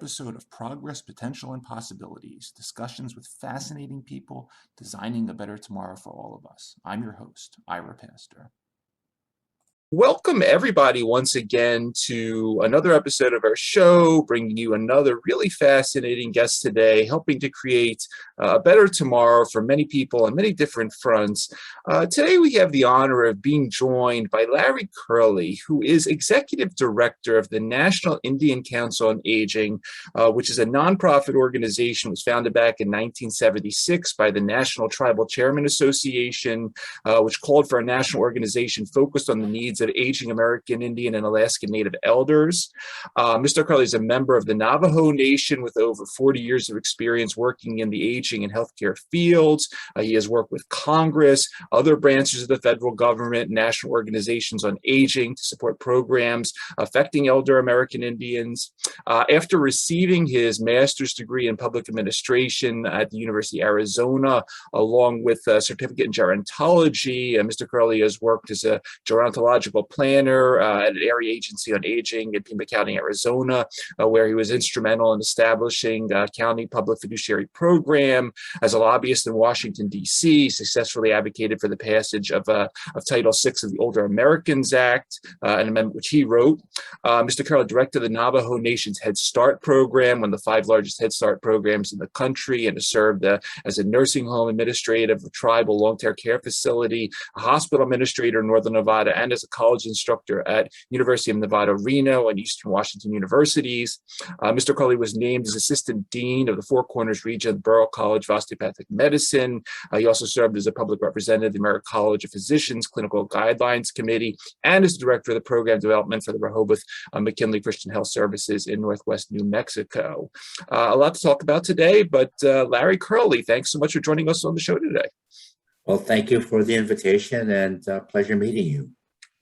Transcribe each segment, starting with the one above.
episode of Progress, Potential, and Possibilities, discussions with fascinating people designing a better tomorrow for all of us. I'm your host, Ira Pastor. Welcome everybody once again to another episode of our show, bringing you another really fascinating guest today, helping to create a better tomorrow for many people on many different fronts. Today we have the honor of being joined by Larry Curley, who is Executive Director of the National Indian Council on Aging, which is a nonprofit organization that was founded back in 1976 by the National Tribal Chairman Association, which called for a national organization focused on the needs of aging American Indian and Alaska Native elders. Mr. Curley is a member of the Navajo Nation with over 40 years of experience working in the aging and healthcare fields. He has worked with Congress, other branches of the federal government, national organizations on aging to support programs affecting elder American Indians. After receiving his master's degree in public administration at the University of Arizona, along with a certificate in gerontology, Mr. Curley has worked as a gerontological planner at an area agency on aging in Pima County, Arizona, where he was instrumental in establishing a county public fiduciary program. As a lobbyist in Washington, D.C., successfully advocated for the passage of Title VI of the Older Americans Act, an amendment which he wrote. Mr. Curley directed the Navajo Nation's Head Start program, one of the 5 largest Head Start programs in the country, and has served as a nursing home administrative, a tribal long-term care facility, a hospital administrator in Northern Nevada, and as a college instructor at University of Nevada-Reno and Eastern Washington universities. Mr. Curley was named as Assistant Dean of the Four Corners Region of the Borough College of Osteopathic Medicine. He also served as a public representative of the American College of Physicians Clinical Guidelines Committee and as Director of the Program Development for the Rehoboth McKinley Christian Health Services in Northwest New Mexico. A lot to talk about today, but Larry Curley, thanks so much for joining us on the show today. Well, thank you for the invitation and pleasure meeting you.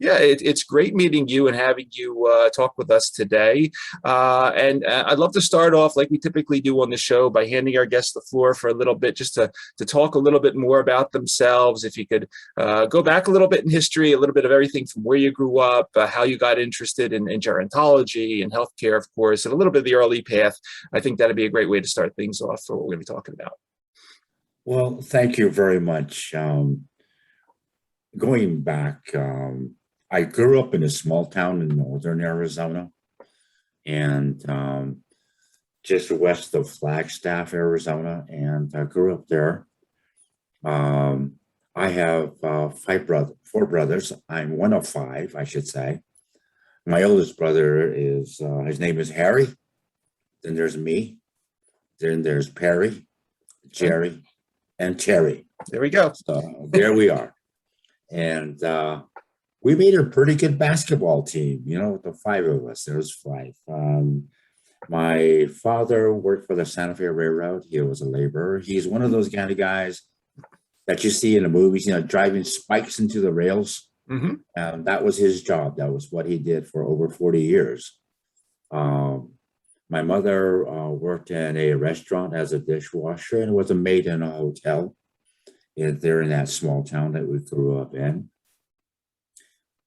Yeah, it's great meeting you and having you talk with us today. And I'd love to start off like we typically do on the show by handing our guests the floor for a little bit, just to talk a little bit more about themselves. If you could go back a little bit in history, a little bit of everything from where you grew up, how you got interested in gerontology and healthcare, of course, and a little bit of the early path. I think that'd be a great way to start things off for what we're going to be talking about. Well, thank you very much. Going back, I grew up in a small town in northern Arizona and just west of Flagstaff, Arizona, and I grew up there. I have 4 brothers. I'm one of 5, I should say. My oldest brother is, his name is Harry. Then there's me. Then there's Perry, Jerry, and Terry. There we go. So there we are. And we made a pretty good basketball team, the 5 of us. There was 5. My father worked for the Santa Fe Railroad. He was a laborer. He's one of those kind of guys that you see in the movies, driving spikes into the rails. Mm-hmm. And that was his job. That was what he did for over 40 years. My mother worked in a restaurant as a dishwasher and was a maid in a hotel there in that small town that we grew up in.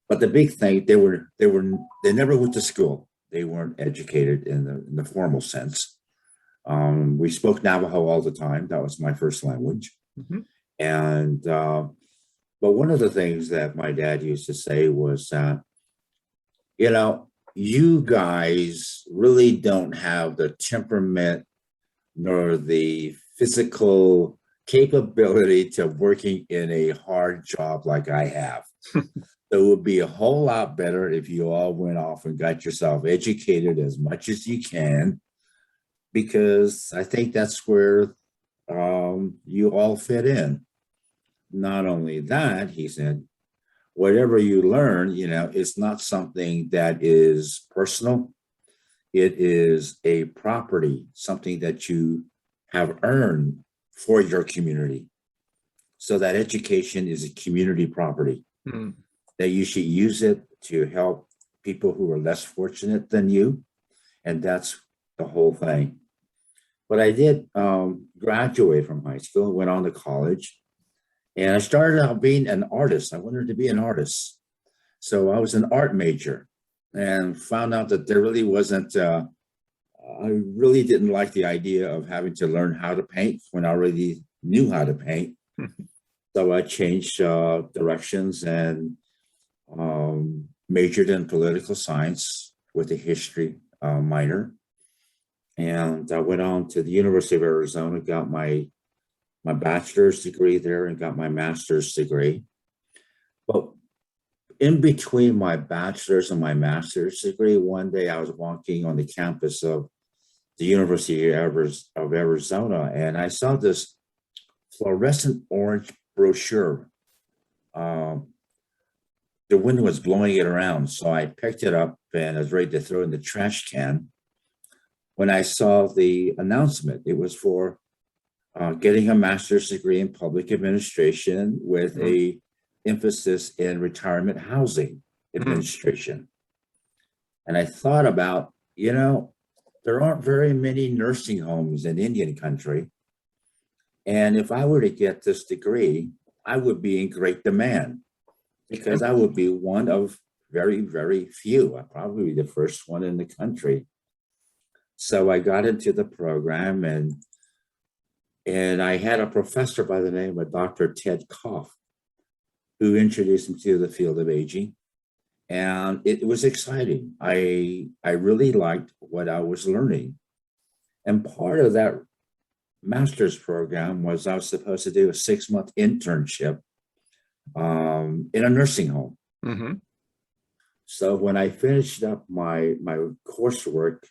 But the big thing, they never went to school. They weren't educated in the formal sense. We spoke Navajo all the time. That was my first language. Mm-hmm. And but one of the things that my dad used to say was that, you guys really don't have the temperament nor the physical capability to working in a hard job like I have. It would be a whole lot better if you all went off and got yourself educated as much as you can, because I think that's where you all fit in. Not only that, he said, whatever you learn, it's not something that is personal. It is a property, something that you have earned for your community. So that education is a community property. Mm. That you should use it to help people who are less fortunate than you. And that's the whole thing. But I did graduate from high school, went on to college, and I started out being an artist. I wanted to be an artist. So I was an art major and found out that there really wasn't I really didn't like the idea of having to learn how to paint when I already knew how to paint. So I changed directions and majored in political science with a history minor. And I went on to the University of Arizona, got my bachelor's degree there and got my master's degree. But in between my bachelor's and my master's degree, one day I was walking on the campus of the University of Arizona, and I saw this fluorescent orange brochure. The wind was blowing it around, so I picked it up and I was ready to throw it in the trash can when I saw the announcement. It was for getting a master's degree in public administration with a emphasis in retirement housing administration. And I thought about, there aren't very many nursing homes in Indian country. And if I were to get this degree, I would be in great demand because I would be one of very, very few. I'd probably be the first one in the country. So I got into the program, and I had a professor by the name of Dr. Ted Koff, who introduced me to the field of aging. And it was exciting. I really liked what I was learning. And part of that master's program was I was supposed to do a 6-month internship in a nursing home. Mm-hmm. So when I finished up my coursework,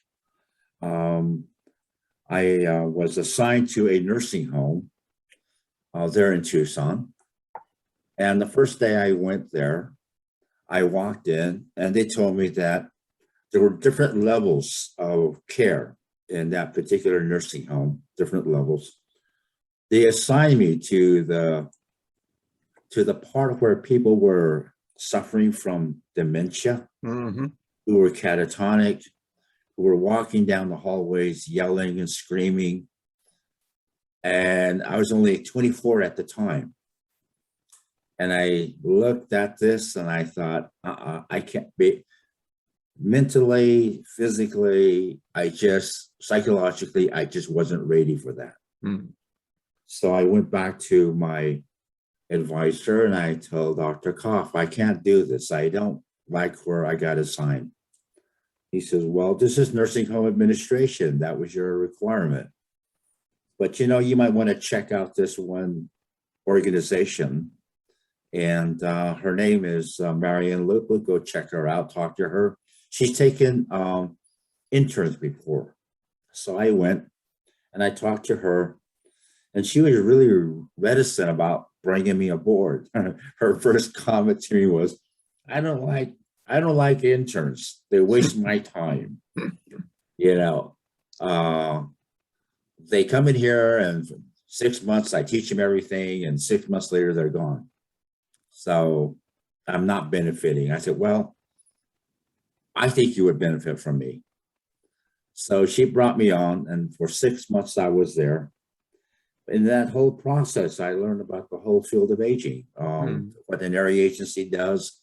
I was assigned to a nursing home there in Tucson. And the first day I went there, I walked in and they told me that there were different levels of care in that particular nursing home, different levels. They assigned me to the part where people were suffering from dementia, who were catatonic, who were walking down the hallways, yelling and screaming. And I was only 24 at the time. And I looked at this and I thought, I can't be mentally, physically, psychologically, I just wasn't ready for that. So I went back to my advisor and I told Dr. Koff, I can't do this. I don't like where I got assigned. He says, well, this is nursing home administration. That was your requirement. But you might want to check out this one organization. And her name is Marianne Lupa. Go check her out, talk to her. She's taken interns before. So I went and I talked to her, and she was really reticent about bringing me aboard. Her first comment to me was, I don't like interns. They waste my time. They come in here and for 6 months I teach them everything, and 6 months later they're gone. So I'm not benefiting. I said, well, I think you would benefit from me. So she brought me on, and for 6 months I was there. In that whole process, I learned about the whole field of aging, what an area agency does,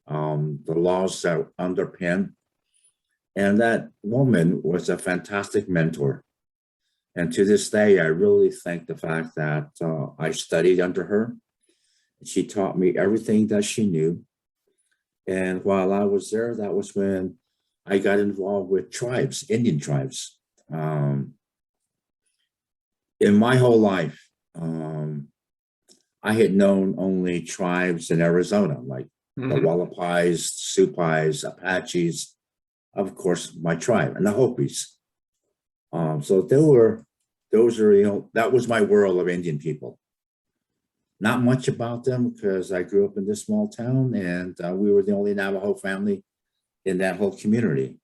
the laws that underpin. And that woman was a fantastic mentor. And to this day, I really thank the fact that I studied under her. She taught me everything that she knew. And while I was there, that was when I got involved with tribes, Indian tribes. In my whole life, I had known only tribes in Arizona, like the Wallapais, Supais, Apaches, of course, my tribe, and the Hopis. So that was my world of Indian people. Not much about them because I grew up in this small town, and we were the only Navajo family in that whole community.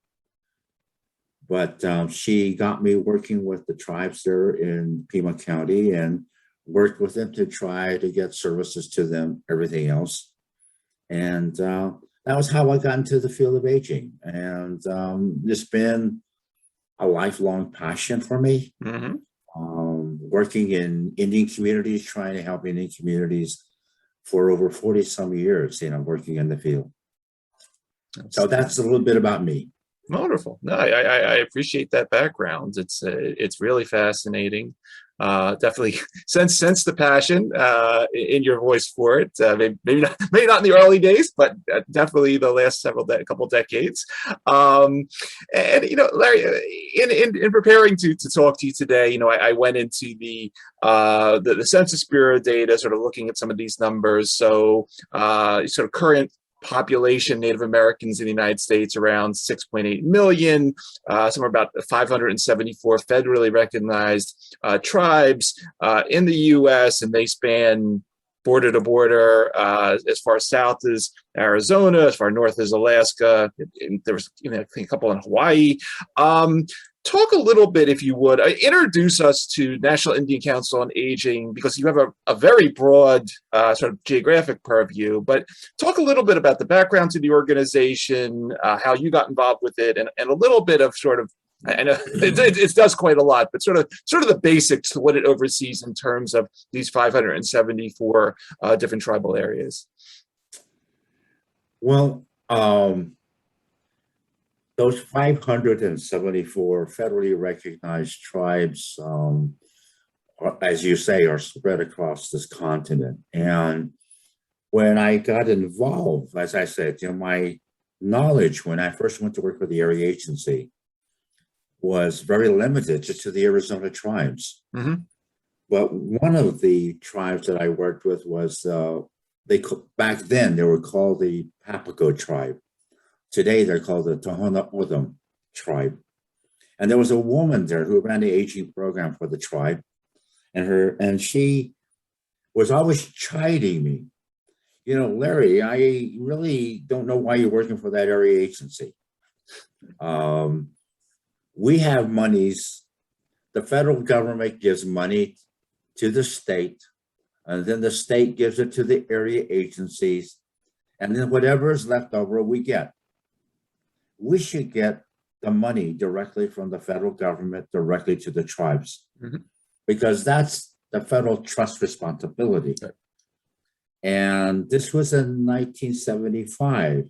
But she got me working with the tribes there in Pima County and worked with them to try to get services to them, everything else. And that was how I got into the field of aging. And it's been a lifelong passion for me. Working in Indian communities, trying to help Indian communities for over 40 some years, working in the field. So that's a little bit about me. Wonderful. No, I appreciate that background. It's really fascinating. Definitely sense the passion in your voice for it. Maybe not in the early days, but definitely the last couple decades. And Larry, in preparing to talk to you today, I went into the Census Bureau data, sort of looking at some of these numbers. So sort of current population Native Americans in the United States around 6.8 million, somewhere about 574 federally recognized tribes in the U.S., and they span border to border, as far south as Arizona, as far north as Alaska. And there was, I think a couple in Hawaii. Talk a little bit, if you would, introduce us to National Indian Council on Aging, because you have a very broad sort of geographic purview, but talk a little bit about the background to the organization, how you got involved with it, and a little bit of sort of, I know it does quite a lot, but sort of the basics to what it oversees in terms of these 574 different tribal areas. Well, those 574 federally recognized tribes, as you say, are spread across this continent. And when I got involved, as I said, my knowledge when I first went to work for the area agency was very limited just to the Arizona tribes. Mm-hmm. But one of the tribes that I worked with was, back then they were called the Papago tribe. Today, they're called the Tohono O'odham tribe. And there was a woman there who ran the aging program for the tribe. And she was always chiding me. Larry, I really don't know why you're working for that area agency. We have monies. The federal government gives money to the state, and then the state gives it to the area agencies. And then whatever is left over, we get. We should get the money directly from the federal government directly to the tribes, mm-hmm. because that's the federal trust responsibility. Okay. And this was in 1975.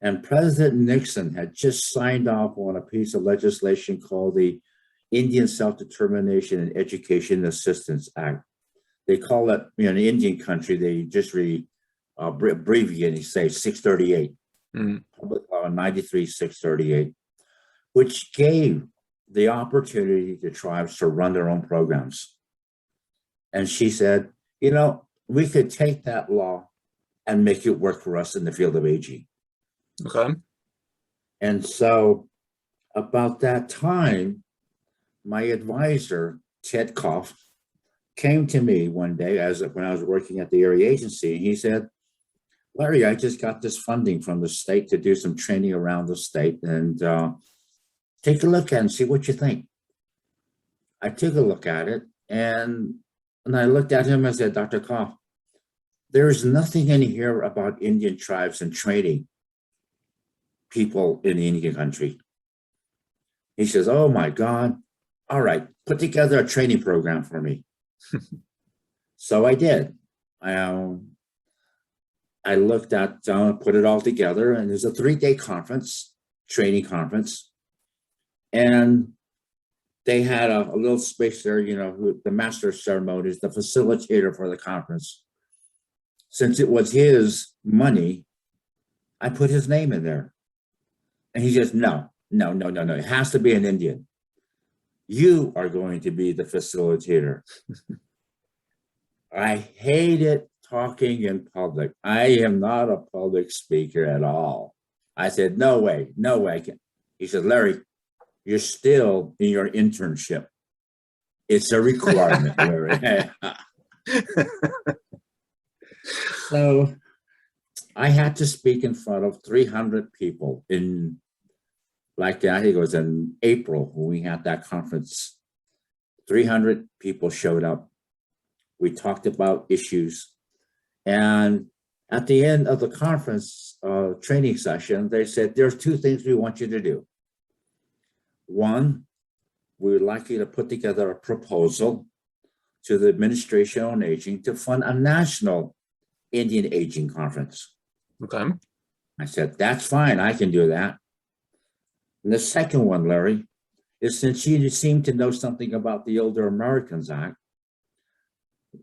And President Nixon had just signed off on a piece of legislation called the Indian Self-Determination and Education Assistance Act. They call it, in Indian country, they just abbreviate and say 638. Mm-hmm. Public Law 93-638, which gave the opportunity to tribes to run their own programs. And she said, we could take that law and make it work for us in the field of aging. Okay. And so about that time, my advisor, Ted Koff, came to me one day when I was working at the area agency, and he said, Larry, I just got this funding from the state to do some training around the state, and take a look at it and see what you think. I took a look at it, and I looked at him and said, Dr. Koff, there is nothing in here about Indian tribes and training people in the Indian country. He says, oh my God, all right, put together a training program for me. So I did. I looked at, put it all together, and there's a 3-day training conference. And they had a little space there, the master of ceremonies, the facilitator for the conference. Since it was his money, I put his name in there. And he says, no, it has to be an Indian. You are going to be the facilitator. I hated talking in public. I am not a public speaker at all. I said, no way. He said, Larry, you're still in your internship. It's a requirement, Larry. So I had to speak in front of 300 people I think it was in April when we had that conference. 300 people showed up. We talked about issues. And at the end of the conference training session, they said, there's 2 things we want you to do. One, we would like you to put together a proposal to the Administration on Aging to fund a national Indian Aging Conference. Okay. I said, that's fine, I can do that. And the second one, Larry, is since you seem to know something about the Older Americans Act,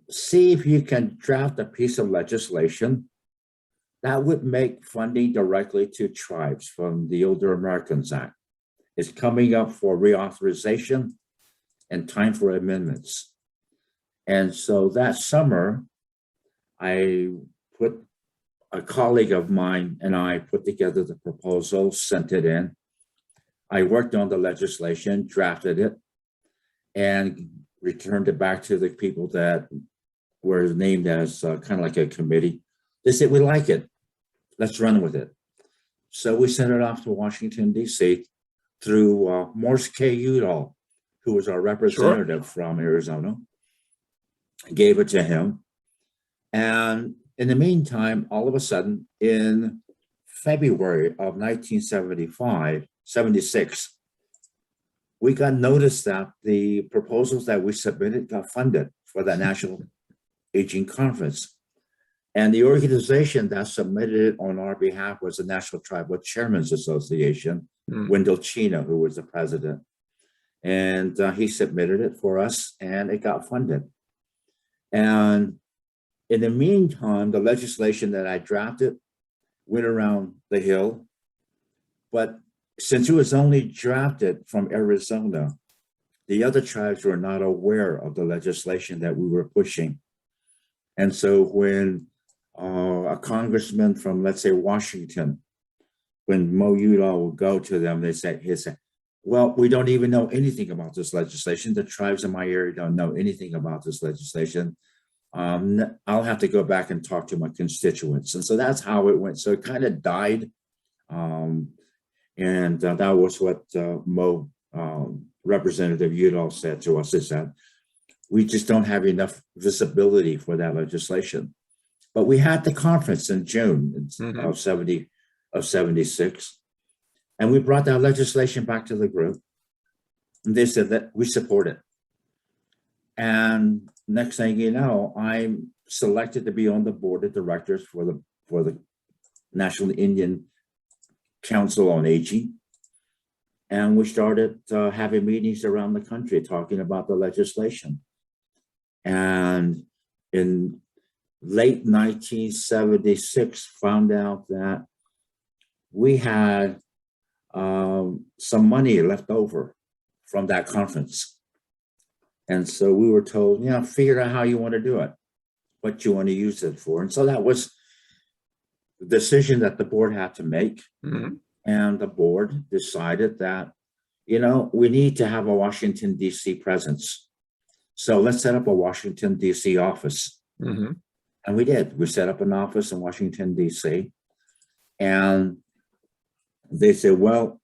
see if you can draft a piece of legislation that would make funding directly to tribes from the Older Americans Act. It's coming up for reauthorization and time for amendments. And so that summer, a colleague of mine and I put together the proposal, sent it in. I worked on the legislation, drafted it, and returned it back to the people that were named as kind of like a committee. They said, we like it. Let's run with it. So we sent it off to Washington, D.C. through Morse K. Udall, who was our representative from Arizona. I gave it to him. And in the meantime, all of a sudden, in February of 76, we got notice that the proposals that we submitted got funded for the National Aging Conference. And the organization that submitted it on our behalf was the National Tribal Chairman's Association, Wendell Chino, who was the president. And he submitted it for us, and it got funded. And in the meantime, the legislation that I drafted went around the hill. But since it was only drafted from Arizona, the other tribes were not aware of the legislation that we were pushing. And so when a congressman from, let's say, Washington, when Mo Udall would go to them, he'd say, well, we don't even know anything about this legislation. The tribes in my area don't know anything about this legislation. I'll have to go back and talk to my constituents. And so that's how it went. So it kind of died. And that was what Representative Udall said to us, is that we just don't have enough visibility for that legislation. But we had the conference in June of 76. And we brought that legislation back to the group. And they said that we support it. And next thing you know, I'm selected to be on the board of directors for the National Indian Council on Aging. And we started having meetings around the country talking about the legislation. And in late 1976, found out that we had some money left over from that conference. And so we were told, figure out how you want to do it, what you want to use it for. And so that was the decision that the board had to make. Mm-hmm. And the board decided that, we need to have a Washington, D.C. presence. So let's set up a Washington, D.C. office. Mm-hmm. And we did. We set up an office in Washington, D.C. And they said, well,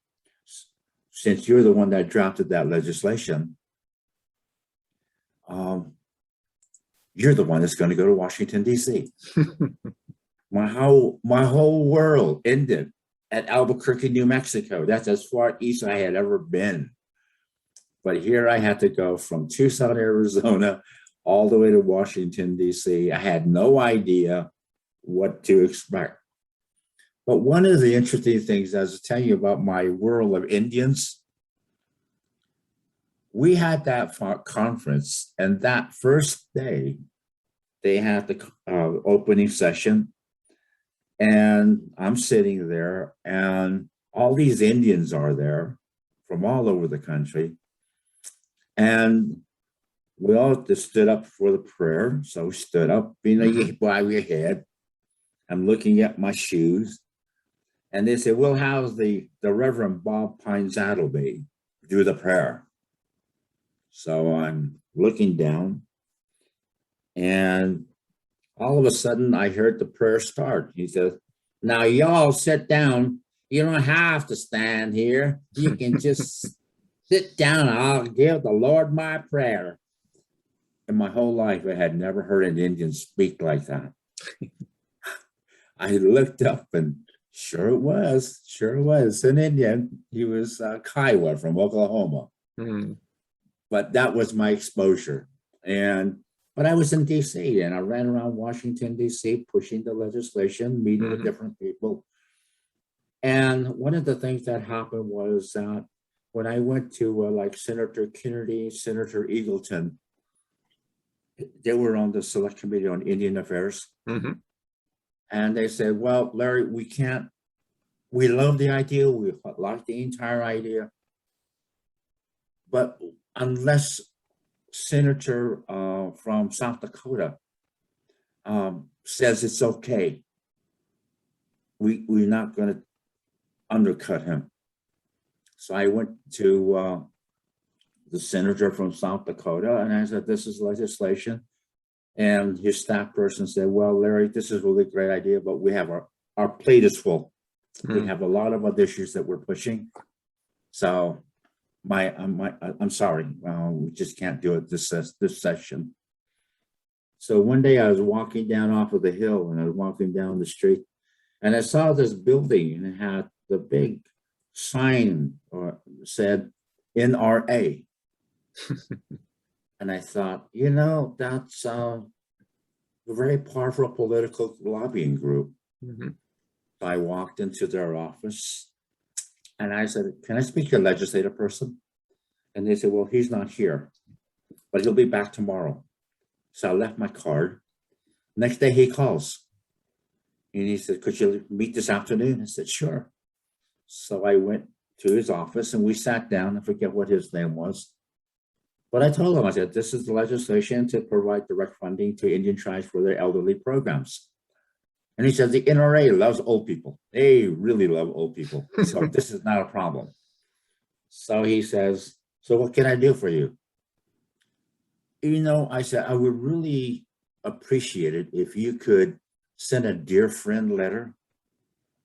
since you're the one that drafted that legislation, you're the one that's going to go to Washington, D.C. My whole world ended at Albuquerque, New Mexico. That's as far east I had ever been. But here I had to go from Tucson, Arizona, all the way to Washington, D.C. I had no idea what to expect. But one of the interesting things, I was telling you about my world of Indians, we had that conference, and that first day, they had the opening session, and I'm sitting there, and all these Indians are there from all over the country, and we all just stood up for the prayer. So we stood up, bow your head. I'm looking at my shoes, and they said, "We'll have the Reverend Bob Pine-Zattleby do the prayer." So I'm looking down, and all of a sudden I heard the prayer start. He says, "Now y'all sit down. You don't have to stand here. You can just sit down. I'll give the Lord my prayer." In my whole life, I had never heard an Indian speak like that. I looked up, and sure it was an Indian. He was Kiowa from Oklahoma. Mm. But that was my exposure. But I was in D.C. and I ran around Washington, D.C., pushing the legislation, meeting with different people. And one of the things that happened was that when I went to like Senator Kennedy, Senator Eagleton, they were on the Select Committee on Indian Affairs. Mm-hmm. And they said, well, Larry, we love the idea, we like the entire idea, but unless Senator from South Dakota says it's okay, we're not going to undercut him. So I went to the senator from South Dakota and I said, this is legislation. And his staff person said, well, Larry, this is a really great idea, but we have our plate is full. We have a lot of other issues that we're pushing. So I'm sorry, we just can't do it this session. So one day I was walking down off of the hill and I was walking down the street and I saw this building and it had the big sign or said NRA. And I thought, you know, that's a very powerful political lobbying group. Mm-hmm. So I walked into their office and I said, can I speak to a legislative person? And they said, well, he's not here, but he'll be back tomorrow. So I left my card. Next day he calls. And he said, could you meet this afternoon? I said, sure. So I went to his office and we sat down. I forget what his name was. But I told him, I said, this is the legislation to provide direct funding to Indian tribes for their elderly programs. And he said, the NRA loves old people. They really love old people. So this is not a problem. So he says, so what can I do for you? You know, I said, I would really appreciate it if you could send a dear friend letter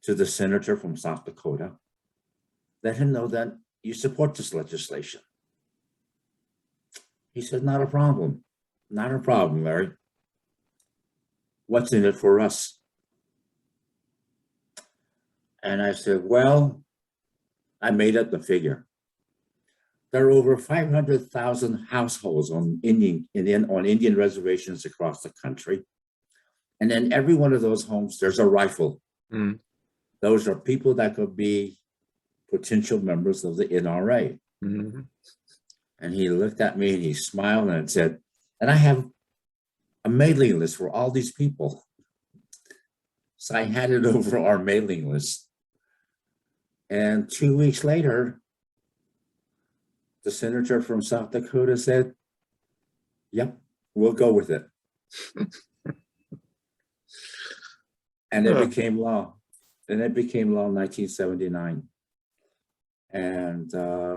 to the senator from South Dakota. Let him know that you support this legislation. He said, not a problem. Not a problem, Larry. What's in it for us? And I said, well, I made up the figure. There are over 500,000 households on Indian reservations across the country. And in every one of those homes, there's a rifle. Mm. Those are people that could be potential members of the NRA. Mm-hmm. And he looked at me and he smiled and said, and I have a mailing list for all these people. So I handed over our mailing list. And 2 weeks later, the senator from South Dakota said, yep, we'll go with it. And it became law. And it became law in 1979. And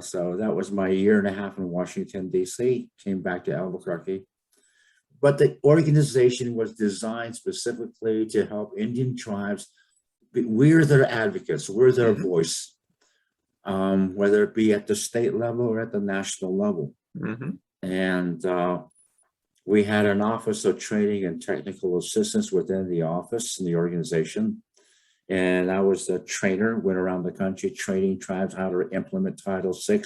so that was my year and a half in Washington, D.C., came back to Albuquerque. But the organization was designed specifically to help Indian tribes. We're their advocates, we're their voice, whether it be at the state level or at the national level. Mm-hmm. And we had an office of training and technical assistance within the office and the organization. And I was the trainer, went around the country training tribes how to implement Title VI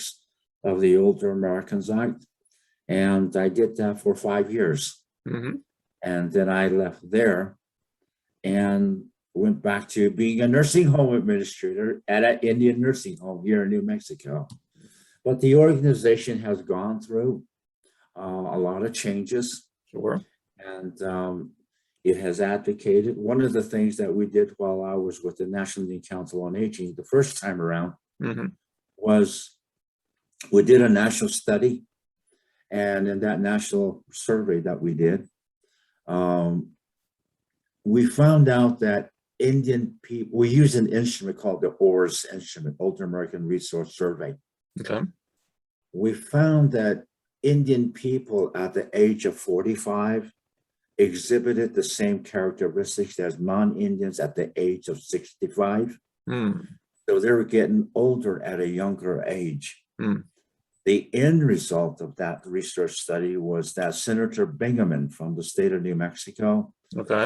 of the Older Americans Act. And I did that for 5 years. Mm-hmm. And then I left there and went back to being a nursing home administrator at an Indian nursing home here in New Mexico. But the organization has gone through a lot of changes. Sure. And it has advocated. One of the things that we did while I was with the National Indian Council on Aging the first time around was we did a national study. And in that national survey that we did, we found out that Indian people, we use an instrument called the ORS instrument, Older American Resource Survey. Okay. We found that Indian people at the age of 45 exhibited the same characteristics as non-Indians at the age of 65. So they were getting older at a younger age. The end result of that research study was that Senator Bingaman from the state of New Mexico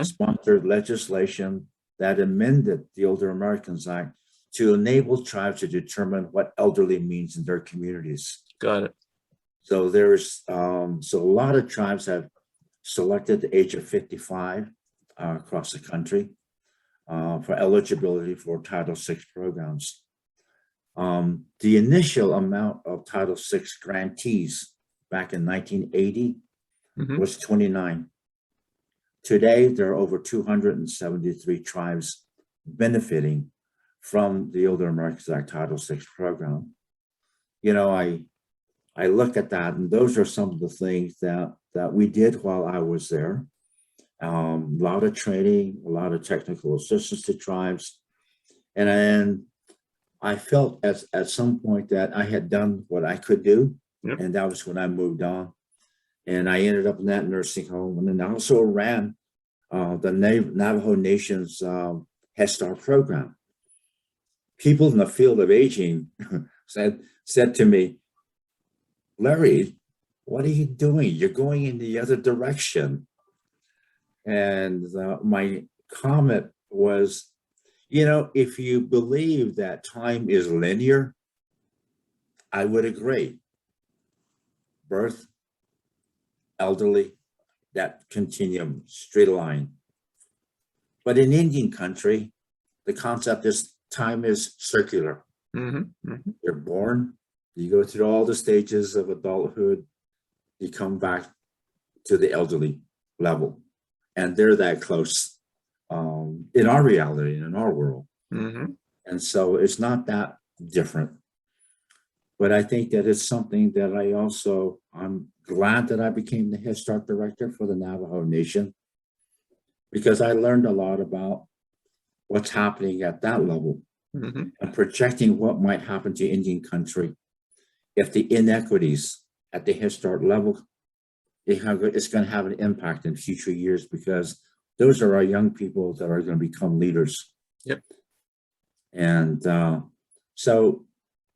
sponsored legislation that amended the Older Americans Act to enable tribes to determine what elderly means in their communities. Got it. So there's so a lot of tribes have selected the age of 55 across the country. for eligibility for Title VI programs. The initial amount of Title VI grantees back in 1980 was 29. Today, there are over 273 tribes benefiting from the Older Americans Act Title VI program. You know, I look at that, and those are some of the things that we did while I was there. A lot of training, a lot of technical assistance to tribes. And I felt at some point that I had done what I could do. Yep. And that was when I moved on. And I ended up in that nursing home. And then I also ran the Navajo Nation's Head Start program. People in the field of aging said to me, Larry, what are you doing? You're going in the other direction. And my comment was, you know, if you believe that time is linear, I would agree. Birth, elderly, that continuum, straight line. But in Indian country, the concept is time is circular. You're born, you go through all the stages of adulthood, you come back to the elderly level. And they're that close in our reality, in our world. And so it's not that different. But I think that it's something that I'm glad that I became the Head Start director for the Navajo Nation, because I learned a lot about what's happening at that level and projecting what might happen to Indian country if the inequities at the Head Start level, it's going to have an impact in future years, because those are our young people that are going to become leaders. Yep. And so,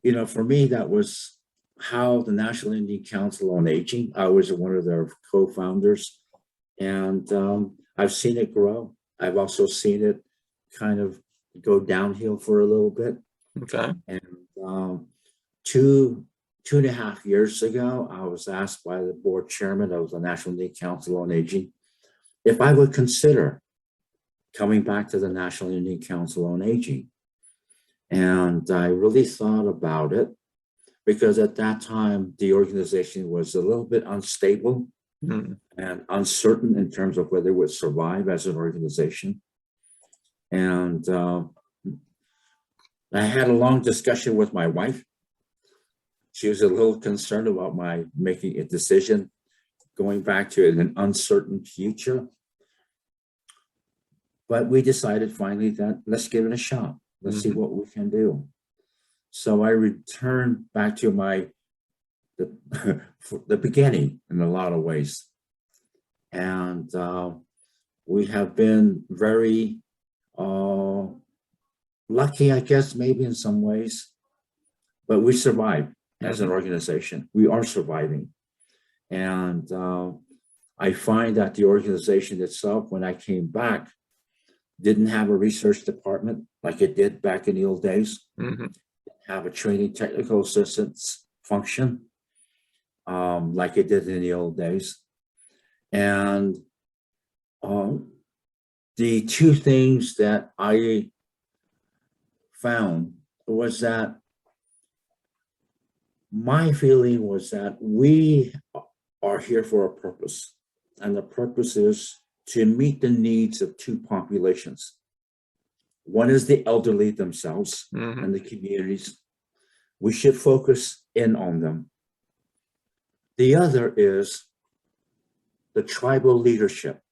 you know, for me, that was how the National Indian Council on Aging, I was one of their co-founders, and I've seen it grow. I've also seen it kind of go downhill for a little bit. Okay. And 2.5 years ago, I was asked by the board chairman of the National Indian Council on Aging if I would consider coming back to the National Indian Council on Aging. And I really thought about it, because at that time, the organization was a little bit unstable and uncertain in terms of whether it would survive as an organization. And I had a long discussion with my wife. She was a little concerned about my making a decision, going back to an uncertain future. But we decided finally that let's give it a shot. Let's see what we can do. So I returned back to the beginning in a lot of ways. And we have been very lucky, I guess, maybe in some ways, but we survived as an organization. We are surviving. And I find that the organization itself, when I came back, didn't have a research department like it did back in the old days. Have a training technical assistance function like it did in the old days. And the two things that I found was that my feeling was that we are here for a purpose, and the purpose is to meet the needs of two populations. One is the elderly themselves and the communities. We should focus in on them. The other is the tribal leadership,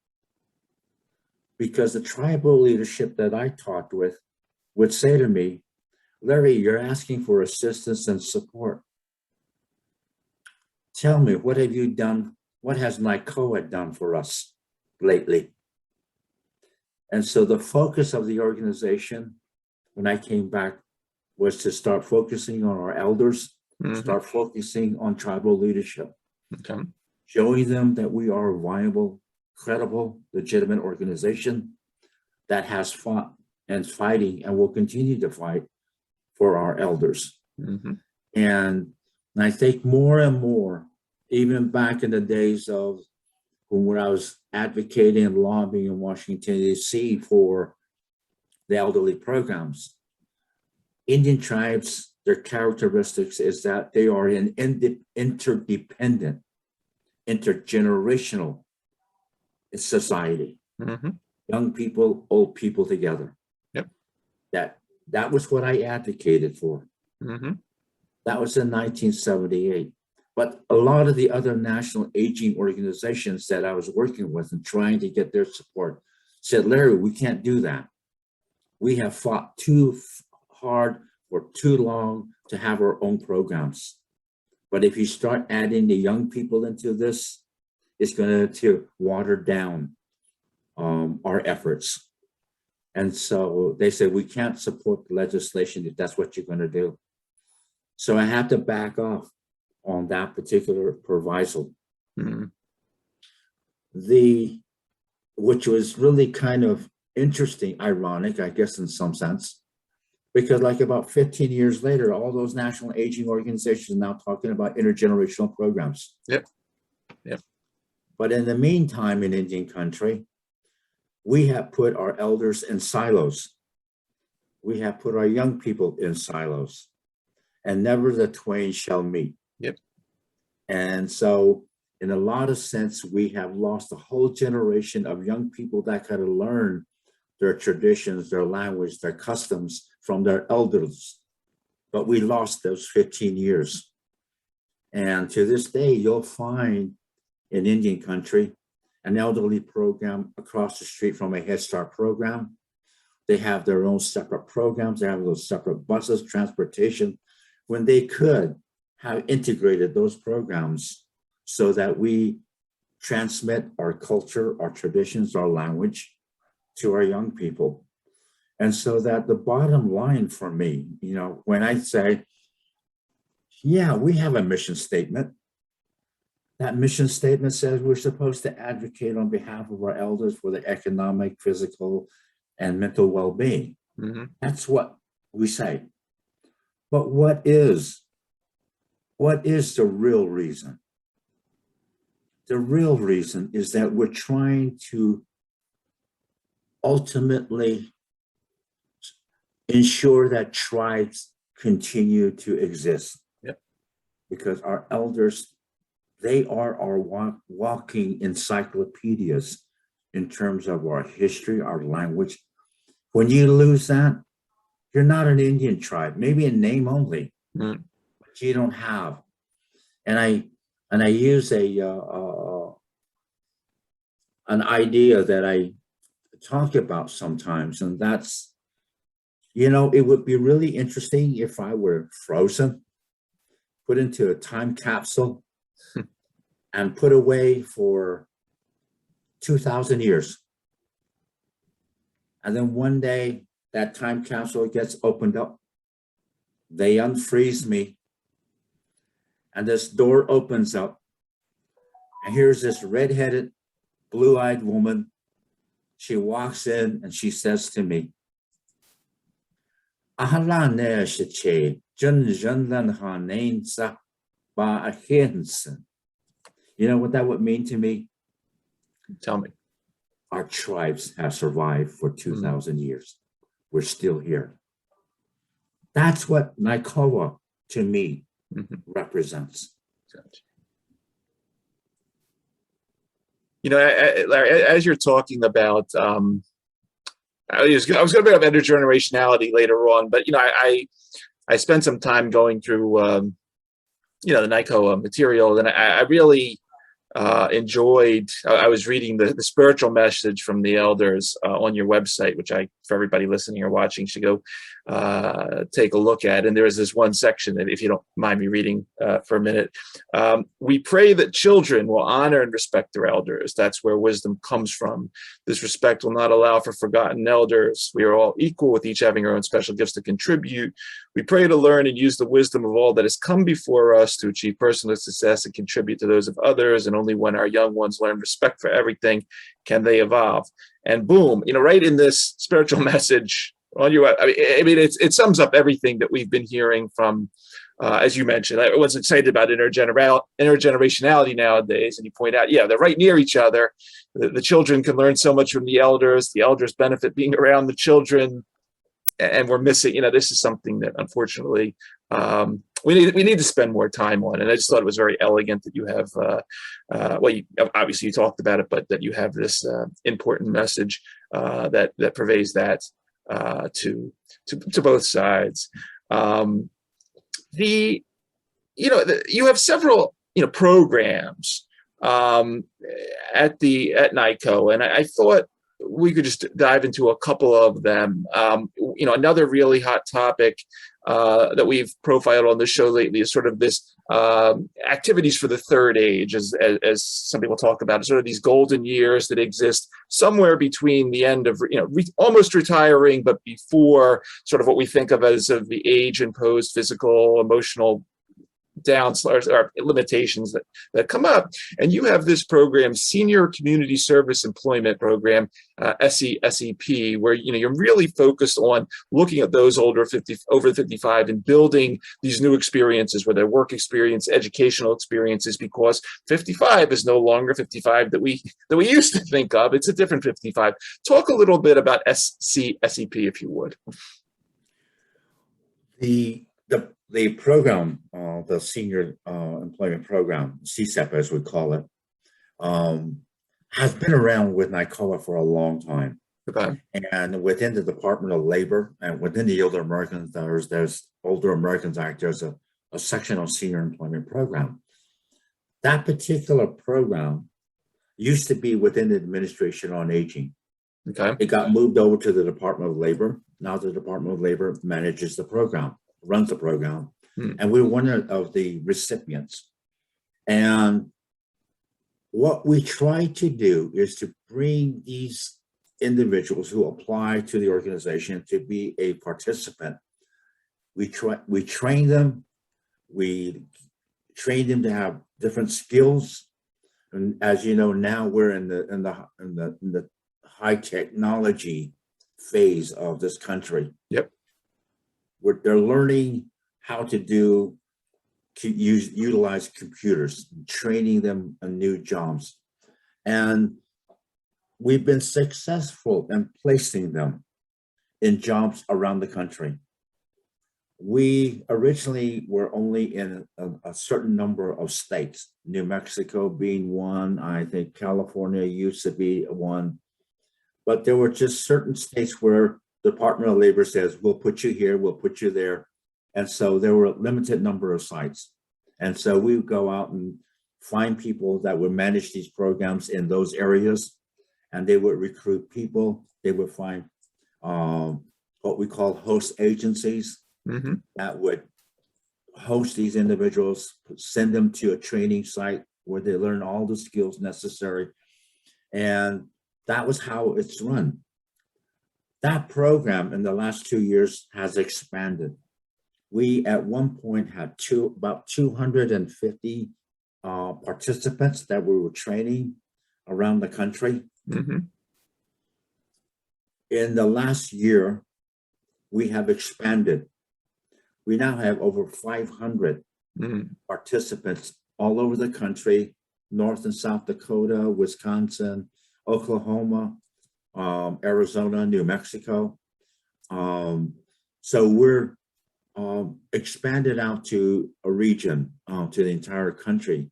because the tribal leadership that I talked with would say to me, Larry, you're asking for assistance and support. Tell me, what have you done? What has NICOA done for us lately? And so the focus of the organization when I came back was to start focusing on our elders, start focusing on tribal leadership, showing them that we are a viable, credible, legitimate organization that has fought and fighting and will continue to fight for our elders. And I think more and more, even back in the days of when I was advocating and lobbying in Washington, D.C. for the elderly programs. Indian tribes, their characteristics is that they are an interdependent, intergenerational society. Mm-hmm. Young people, old people together. Yep. That was what I advocated for. Mm-hmm. That was in 1978. But a lot of the other national aging organizations that I was working with and trying to get their support said, Larry, we can't do that. We have fought too hard for too long to have our own programs. But if you start adding the young people into this, it's going to water down our efforts. And so they said, we can't support the legislation if that's what you're going to do. So I had to back off on that particular proviso. Mm-hmm. Which was really kind of interesting, ironic, I guess, in some sense, because like about 15 years later, all those national aging organizations are now talking about intergenerational programs. Yep. Yep. But in the meantime, in Indian country, we have put our elders in silos. We have put our young people in silos, and never the twain shall meet. Yep. And so in a lot of sense, we have lost a whole generation of young people that could have learned their traditions, their language, their customs from their elders. But we lost those 15 years. And to this day, you'll find in Indian country an elderly program across the street from a Head Start program. They have their own separate programs. They have those separate buses, transportation, when they could have integrated those programs so that we transmit our culture, our traditions, our language to our young people. And so that the bottom line for me, when I say, yeah, we have a mission statement. That mission statement says we're supposed to advocate on behalf of our elders for their economic, physical, and mental well-being. Mm-hmm. That's what we say. But what is the real reason? The real reason is that we're trying to ultimately ensure that tribes continue to exist. Yep. Because our elders, they are our walking encyclopedias in terms of our history, our language. When you lose that, you're not an Indian tribe, maybe in name only, but you don't have. And I use an idea that I talk about sometimes, and that's, it would be really interesting if I were frozen, put into a time capsule, and put away for 2,000 years. And then one day that time capsule gets opened up. They unfreeze me. And this door opens up. And here's this redheaded, blue-eyed woman. She walks in and she says to me, you know what that would mean to me? Tell me. Our tribes have survived for 2,000 years. We're still here. That's what NICOA, to me, represents. Larry, as you're talking about, I was going to bring up intergenerationality later on, but I spent some time going through the NICOA material, and I really enjoyed. I was reading the spiritual message from the elders on your website, which for everybody listening or watching, should go take a look at. And there is this one section that, if you don't mind me reading for a minute, we pray that children will honor and respect their elders. That's where wisdom comes from. This respect will not allow for forgotten elders. We are all equal, with each having our own special gifts to contribute. We pray to learn and use the wisdom of all that has come before us to achieve personal success and contribute to those of others. And only when our young ones learn respect for everything can they evolve. And boom, right in this spiritual message on your, it sums up everything that we've been hearing from, as you mentioned. Everyone's excited about intergenerationality nowadays, and you point out, they're right near each other. The children can learn so much from the elders. The elders benefit being around the children. and we're missing, this is something that unfortunately we need to spend more time on. And I just thought it was very elegant that you have, obviously you talked about it, but that you have this important message that pervades that to both sides. You have several programs at NICOA, and I thought we could just dive into a couple of them. Another really hot topic that we've profiled on the show lately is sort of this activities for the third age, as some people talk about, sort of these golden years that exist somewhere between the end of almost retiring, but before sort of what we think of as the age-imposed physical, emotional or limitations that come up. And you have this program, Senior Community Service Employment Program, SEP, where you're really focused on looking at those over 55 and building these new experiences, whether work experience, educational experiences, because 55 is no longer 55 that we used to think of. It's a different 55. Talk a little bit about SEP, if you would. The program, the Senior Employment Program, CSEP as we call it, has been around with NICOA for a long time. Okay. And within the Department of Labor and within the Older Americans, there's Older Americans Act, there's a section on Senior Employment Program. That particular program used to be within the Administration on Aging. Okay. It got moved over to the Department of Labor. Now the Department of Labor manages the program, runs the program, and we're one of the recipients. And what we try to do is to bring these individuals who apply to the organization to be a participant. We train them. We train them to have different skills. And as you know, now we're in the high technology phase of this country. Yep. Where they're learning how to utilize computers, training them on new jobs. And we've been successful in placing them in jobs around the country. We originally were only in a certain number of states, New Mexico being one, I think California used to be one, but there were just certain states where the Department of Labor says, we'll put you here, we'll put you there. And so there were a limited number of sites. And so we would go out and find people that would manage these programs in those areas, and they would recruit people. They would find what we call host agencies that would host these individuals, send them to a training site where they learn all the skills necessary. And that was how it's run. That program in the last 2 years has expanded. We at one point had about 250 participants that we were training around the country. In the last year, we have expanded. We now have over 500 participants all over the country, North and South Dakota, Wisconsin, Oklahoma, Arizona, New Mexico. So we're expanded out to a region, to the entire country.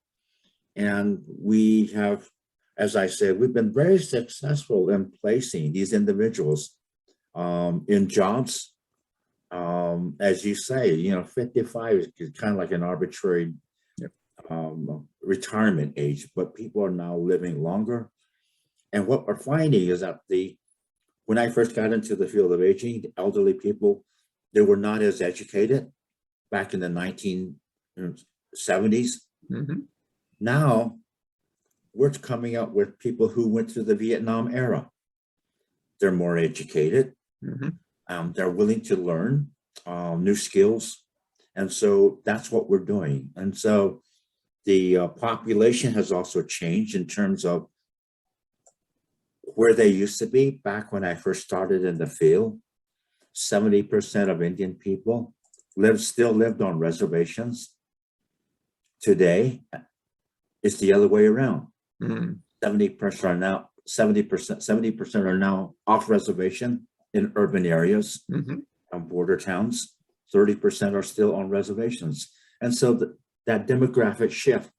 And we have, as I said, we've been very successful in placing these individuals in jobs. As you say, 55 is kind of like an arbitrary retirement age, but people are now living longer. And what we're finding is that when I first got into the field of aging, the elderly people, they were not as educated back in the 1970s. Now we're coming up with people who went through the Vietnam era. They're more educated. They're willing to learn new skills. And so that's what we're doing. And so the population has also changed in terms of where they used to be. Back when I first started in the field, 70% of Indian people still lived on reservations. Today, it's the other way around. 70% are now off reservation in urban areas. border towns, 30% are still on reservations. And so that demographic shift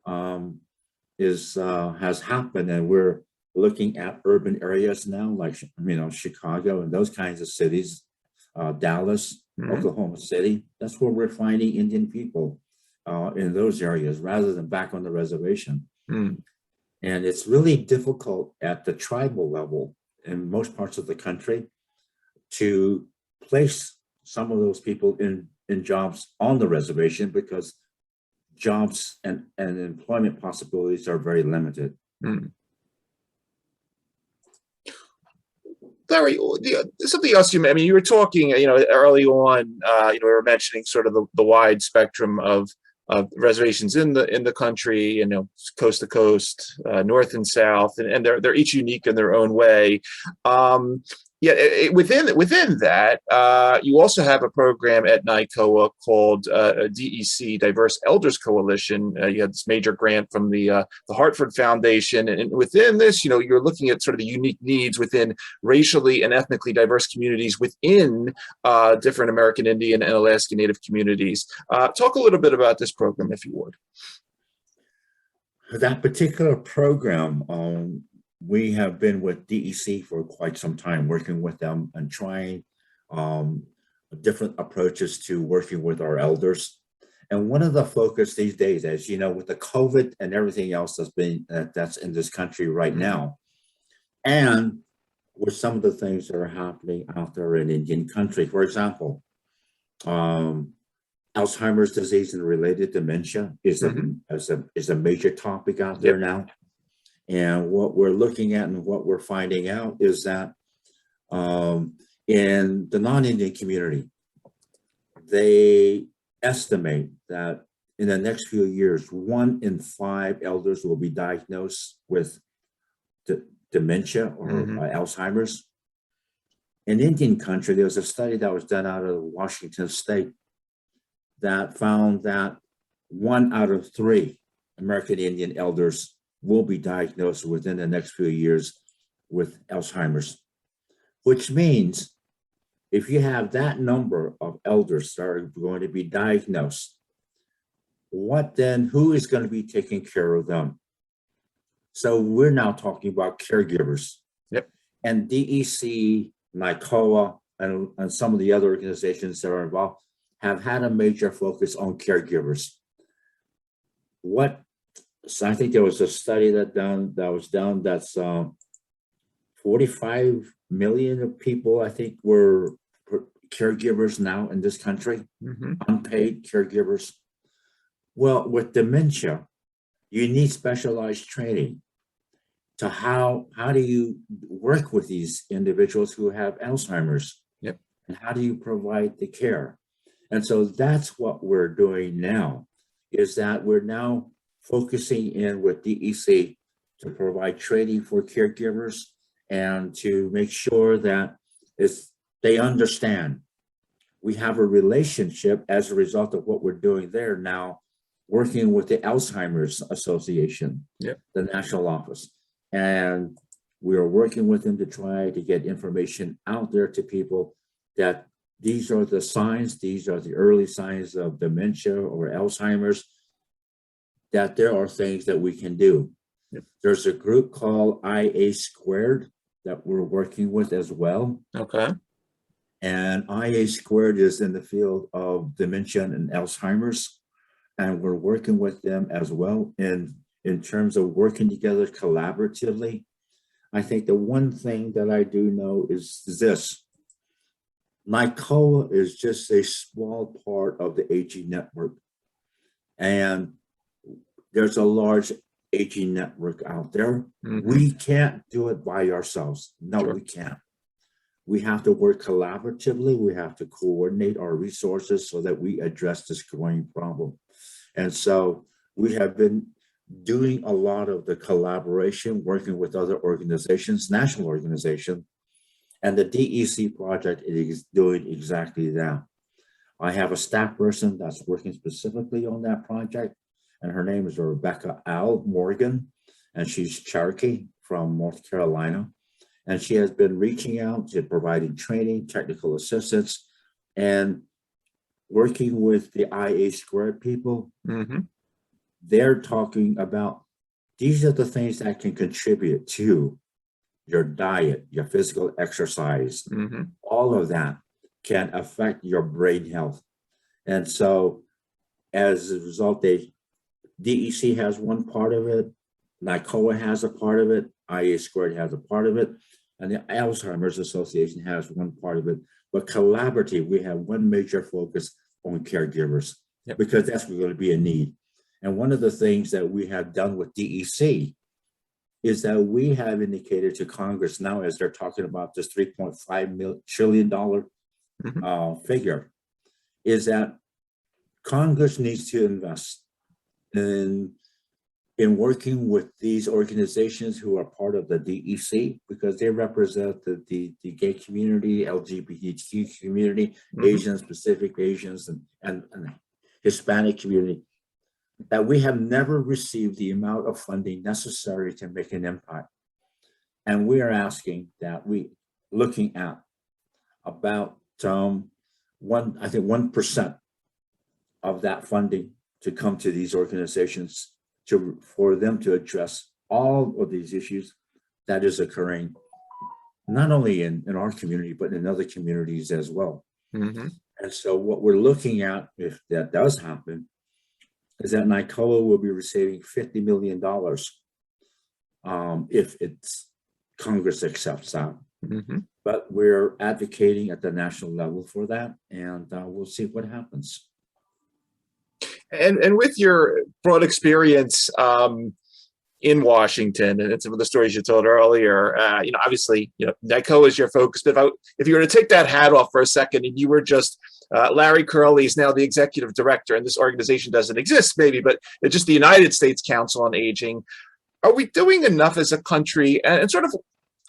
has happened, and we're looking at urban areas now, like Chicago and those kinds of cities, Dallas, Oklahoma City. That's where we're finding Indian people in those areas rather than back on the reservation. And it's really difficult at the tribal level in most parts of the country to place some of those people in jobs on the reservation because jobs and employment possibilities are very limited. Larry, something else you were talking, early on, we were mentioning sort of the wide spectrum of reservations in the country, coast to coast, north and south, and they're each unique in their own way. Within that, you also have a program at NICOA called DEC, Diverse Elders Coalition. You had this major grant from the Hartford Foundation, and within this, you're looking at sort of the unique needs within racially and ethnically diverse communities within different American Indian and Alaska Native communities. Talk a little bit about this program, if you would. That particular program, we have been with DEC for quite some time, working with them and trying different approaches to working with our elders. And one of the focus these days, as you know, with the COVID and everything else that's in this country right now, and with some of the things that are happening out there in Indian country, for example, Alzheimer's disease and related dementia is a major topic out there now. And what we're looking at and what we're finding out is that in the non-Indian community, they estimate that in the next few years, 1 in 5 elders will be diagnosed with dementia or Alzheimer's. In Indian country, there was a study that was done out of Washington State that found that 1 out of 3 American Indian elders will be diagnosed within the next few years with Alzheimer's, which means if you have that number of elders that are going to be diagnosed, who is going to be taking care of them? So we're now talking about caregivers. And DEC, NICOA, and some of the other organizations that are involved have had a major focus on caregivers. So I think there was a study that was done that's 45 million of people, I think, were caregivers now in this country, unpaid caregivers. Well, with dementia, you need specialized training to how do you work with these individuals who have Alzheimer's, and how do you provide the care? And so that's what we're doing now, is that we're now focusing in with DEC to provide training for caregivers and to make sure that they understand. We have a relationship as a result of what we're doing there now, working with the Alzheimer's Association, the national office. And we are working with them to try to get information out there to people that these are the signs, these are the early signs of dementia or Alzheimer's, that there are things that we can do. There's a group called IA Squared that we're working with as well. And IA Squared is in the field of dementia and Alzheimer's. And we're working with them as well in terms of working together collaboratively. I think the one thing that I do know is this. NICOA is just a small part of the aging network. And there's a large aging network out there. We can't do it by ourselves. No, we can't. We have to work collaboratively. We have to coordinate our resources so that we address this growing problem. And so we have been doing a lot of the collaboration, working with other organizations, national organizations, and the DEC project is doing exactly that. I have a staff person that's working specifically on that project, and her name is Rebecca Al Morgan, and she's Cherokee from North Carolina. And she has been reaching out to providing training, technical assistance And working with the IA squared people, Mm-hmm. they're talking about these are the things that can contribute to your diet, your physical exercise, Mm-hmm. all of that can affect your brain health. And so as a result, DEC has one part of it, NICOA has a part of it, IA squared has a part of it, and the Alzheimer's Association has one part of it. But collaboratively, we have one major focus on caregivers, Yep. because that's going to be a need. And one of the things that we have done with DEC is that we have indicated to Congress now, as they're talking about this $3.5 trillion figure, is that Congress needs to invest in working with these organizations who are part of the DEC, because they represent the gay community, LGBTQ community, Asians, Pacific Asians, and Hispanic community, that we have never received the amount of funding necessary to make an impact. And we are asking that looking at about I think 1% of that funding to come to these organizations for them to address all of these issues that is occurring, not only in our community, but in other communities as well. Mm-hmm. And so what we're looking at, if that does happen, is that NICOA will be receiving $50 million if Congress accepts that. Mm-hmm. But we're advocating at the national level for that, and we'll see what happens. And with your broad experience in Washington and some of the stories you told earlier, obviously, NICOA is your focus. But if you were to take that hat off for a second and you were just Larry Curley is now the executive director, and this organization doesn't exist maybe, but it's just the United States Council on Aging. Are we doing enough as a country? And sort of,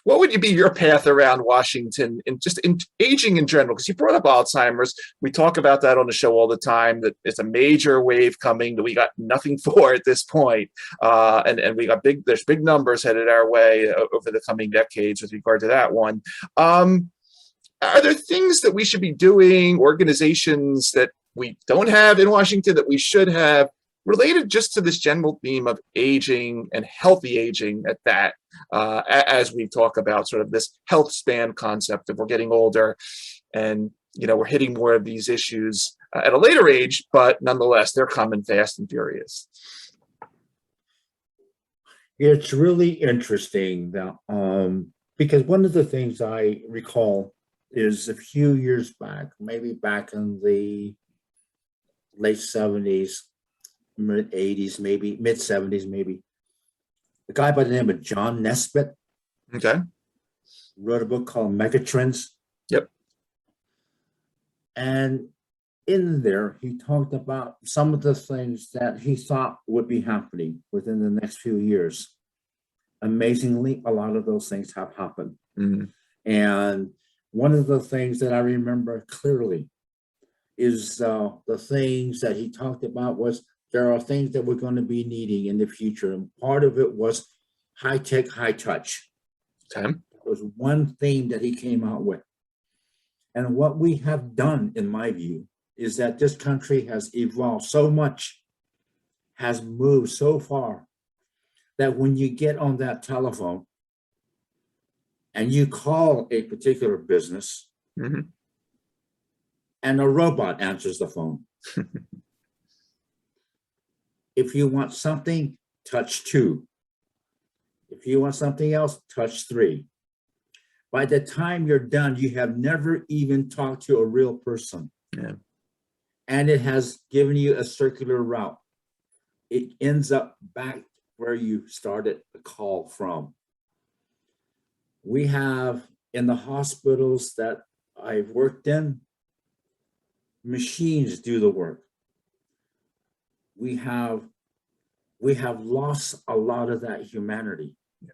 what would be your path around Washington and just in aging in general? Because you brought up Alzheimer's. We talk about that on the show all the time, that it's a major wave coming that we got nothing for at this point. And we got there's big numbers headed our way over the coming decades with regard to that one. Are there things that we should be doing, organizations that we don't have in Washington that we should have, related just to this general theme of aging and healthy aging at that, as we talk about sort of this health span concept of we're getting older and, we're hitting more of these issues at a later age, but nonetheless, they're coming fast and furious. It's really interesting that, because one of the things I recall is a few years back, maybe back in the late 70s, mid 80s, maybe mid 70s, maybe, a guy by the name of John Nesbitt, wrote a book called Megatrends. Yep. And in there, he talked about some of the things that he thought would be happening within the next few years. Amazingly, a lot of those things have happened. Mm-hmm. And one of the things that I remember clearly is the things that he talked about was there are things that we're going to be needing in the future. And part of it was high tech, high touch. Okay. It was one theme that he came out with. And what we have done, in my view, is that this country has evolved so much, has moved so far, that when you get on that telephone and you call a particular business, mm-hmm. and a robot answers the phone. If you want something, touch 2. If you want something else, touch 3. By the time you're done, you have never even talked to a real person. Yeah. And it has given you a circular route. It ends up back where you started the call from. We have, in the hospitals that I've worked in, machines do the work. We have lost a lot of that humanity. Yeah.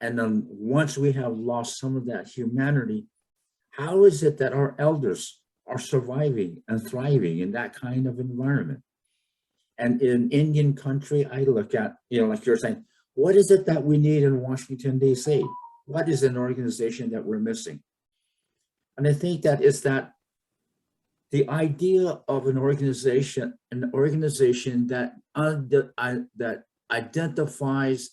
And then once we have lost some of that humanity, how is it that our elders are surviving and thriving in that kind of environment? And in Indian country, I look at, like you're saying, what is it that we need in Washington, D.C.? What is an organization that we're missing? And I think that is that the idea of an organization that that identifies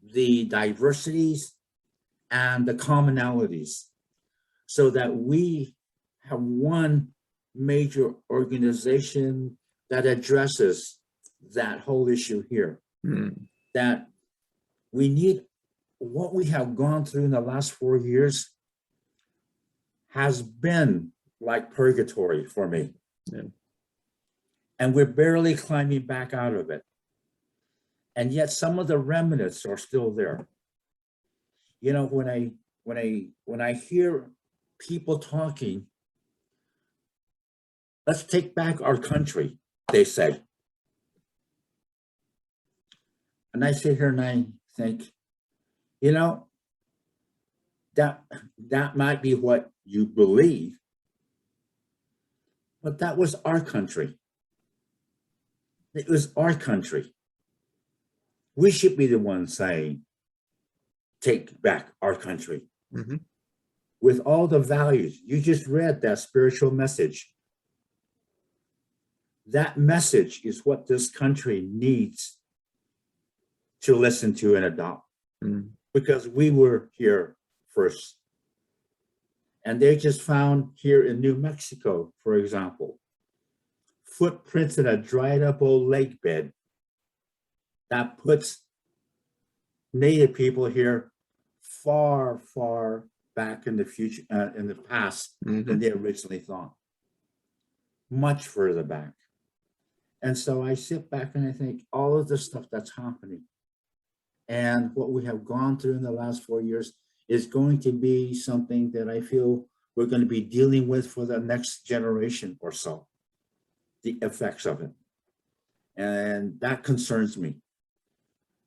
the diversities and the commonalities, so that we have one major organization that addresses that whole issue here. That we need, what we have gone through in the last 4 years has been like purgatory for me. And we're barely climbing back out of it. And yet some of the remnants are still there. You know, when I hear people talking, let's take back our country, they say. And I sit here and I think, you know, that might be what you believe, but that was our country. It was our country. We should be the ones saying, take back our country. With all the values. You just read that spiritual message. That message is what this country needs to listen to and adopt. Because we were here first. And they just found here in New Mexico, for example, footprints in a dried up old lake bed that puts Native people here far, far back in the future, in the past than they originally thought. Much further back. And so I sit back and I think all of the stuff that's happening and what we have gone through in the last 4 years is going to be something that I feel we're going to be dealing with for the next generation or so, the effects of it. And that concerns me.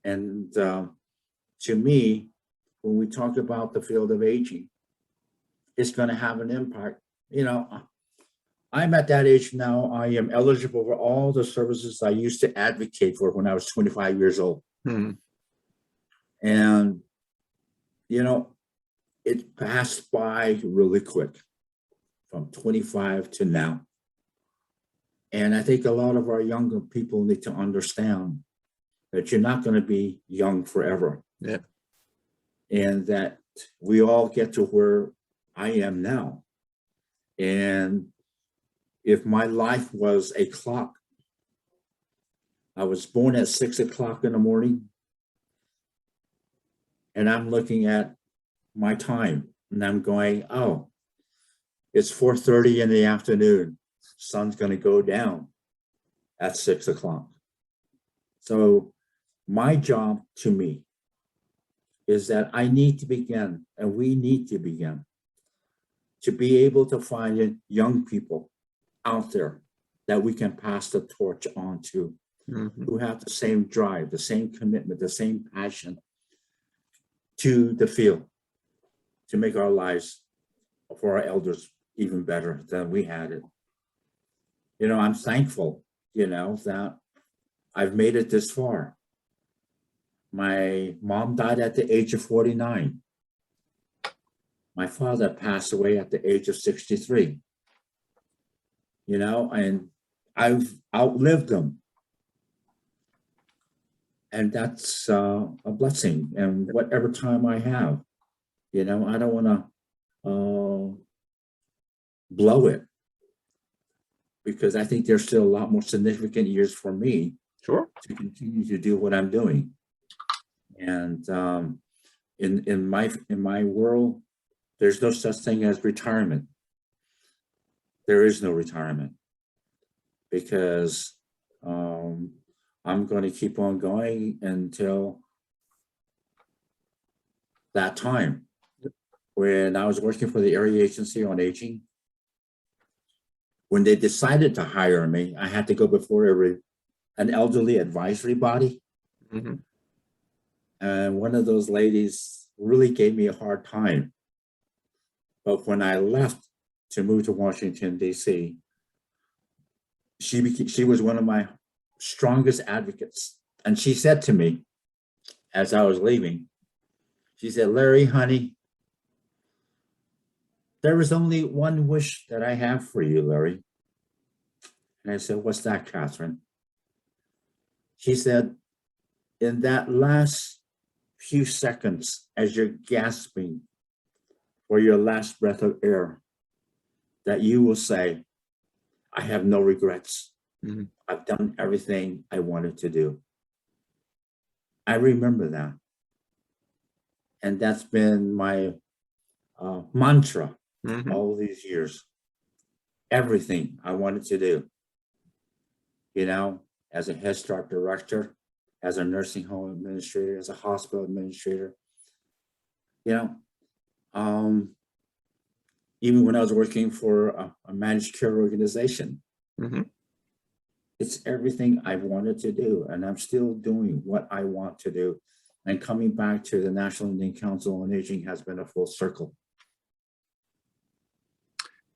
And to me, when we talk about the field of aging, it's going to have an impact. You know, I'm at that age now, I am eligible for all the services I used to advocate for when I was 25 years old. And, you know, it passed by really quick from 25 to now. And I think a lot of our younger people need to understand that you're not going to be young forever. And that we all get to where I am now. And if my life was a clock, I was born at 6 o'clock in the morning, and I'm looking at my time and I'm going, oh, it's 4:30 in the afternoon. Sun's going to go down at 6 o'clock. So my job, to me, is that I need to begin, and we need to begin, to be able to find young people out there that we can pass the torch on to, who have the same drive, the same commitment, the same passion to the field, to make our lives for our elders even better than we had it. You know, I'm thankful, you know, that I've made it this far. My mom died at the age of 49. My father passed away at the age of 63. You know, and I've outlived them. And that's a blessing. And whatever time I have, you know, I don't want to blow it, because I think there's still a lot more significant years for me to continue to do what I'm doing. And in my world, there's no such thing as retirement. There is no retirement, because I'm going to keep on going until that time. When I was working for the Area Agency on Aging, when they decided to hire me, I had to go before an elderly advisory body. And one of those ladies really gave me a hard time. But when I left to move to Washington, D.C., she was one of my strongest advocates. And she said to me, as I was leaving, she said, "Larry, honey, there is only one wish that I have for you, Larry. And I said, what's that, Catherine? She said, in that last few seconds, as you're gasping for your last breath of air, that you will say, I have no regrets. Mm-hmm. I've done everything I wanted to do. I remember that. And that's been my mantra Mm-hmm. all these years. Everything I wanted to do, you know, as a Head Start director, as a nursing home administrator, as a hospital administrator, you know, even when I was working for a managed care organization, Mm-hmm. it's everything I wanted to do. And I'm still doing what I want to do. And coming back to the National Indian Council on Aging has been a full circle.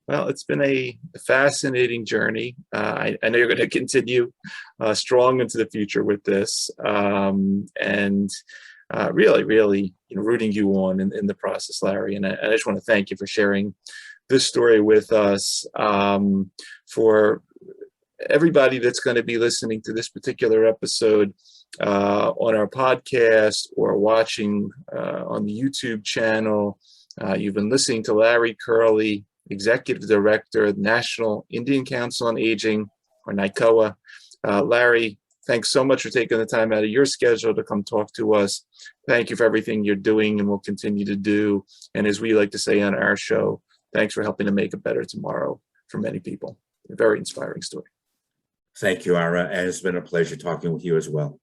Well, it's been a fascinating journey. I know you're going to continue strong into the future with this, and really, really, rooting you on in the process, Larry. And I just want to thank you for sharing this story with us. For everybody that's going to be listening to this particular episode on our podcast or watching on the YouTube channel, you've been listening to Larry Curley, Executive Director, National Indian Council on Aging, or NICOA. Larry, thanks so much for taking the time out of your schedule to come talk to us. Thank you for everything you're doing and will continue to do. And as we like to say on our show, thanks for helping to make a better tomorrow for many people. A very inspiring story. Thank you, Ira. And it's been a pleasure talking with you as well.